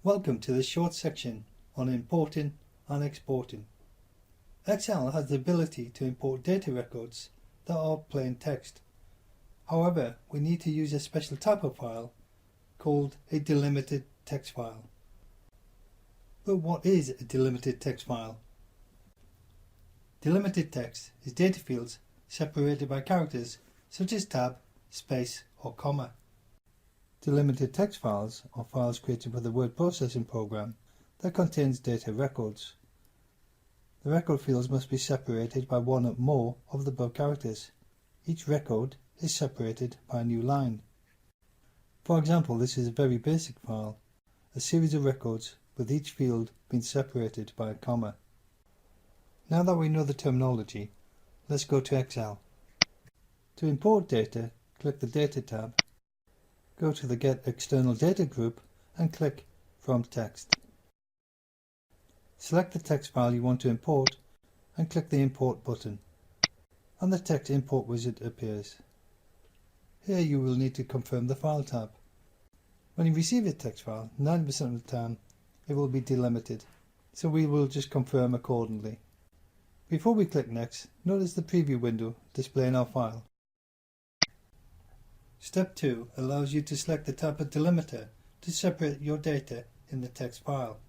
Welcome to this short section on importing and exporting. Excel has the ability to import data records that are plain text. However, we need to use a special type of file called a delimited text file. But what is a delimited text file? Delimited text is data fields separated by characters such as tab, space or comma. Delimited text files are files created with a word processing program that contains data records. The record fields must be separated by one or more of the above characters. Each record is separated by a new line. For example, this is a very basic file, a series of records with each field being separated by a comma. Now that we know the terminology, let's go to Excel. To import data, click the Data tab. Go to the Get External Data group and click From Text. Select the text file you want to import and click the Import button, and the Text Import wizard appears. Here you will need to confirm the File tab. When you receive a text file, 90% of the time it will be delimited, so we will just confirm accordingly. Before we click Next, notice the preview window displaying our file. Step 2 allows you to select the type of delimiter to separate your data in the text file.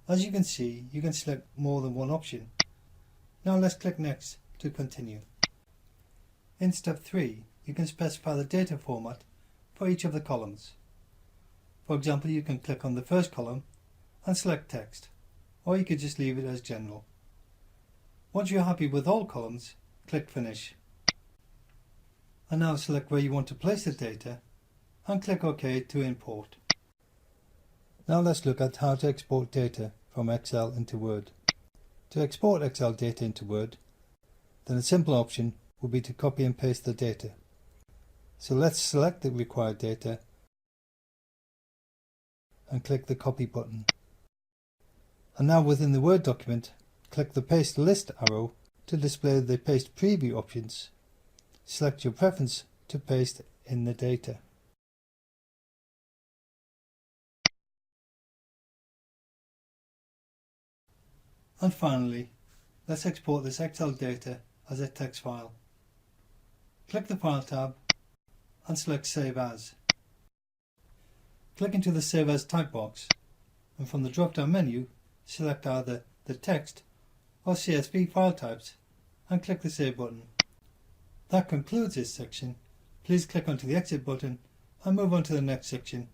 As you can see, you can select more than one option. Now let's click Next to continue. In step 3, you can specify the data format for each of the columns. For example, you can click on the first column and select text, or you could just leave it as general. Once you're happy with all columns, click Finish. And now select where you want to place the data and click OK to import. Now let's look at how to export data from Excel into Word. To export Excel data into Word, then a simple option would be to copy and paste the data. So let's select the required data and click the Copy button. And now within the Word document, click the Paste List arrow to display the Paste Preview options. Select your preference to paste in the data. And finally, let's export this Excel data as a text file. Click the File tab and select Save As. Click into the Save As type box, and from the drop-down menu, select either the text or CSV file types and click the Save button. That concludes this section. Please click onto the Exit button and move on to the next section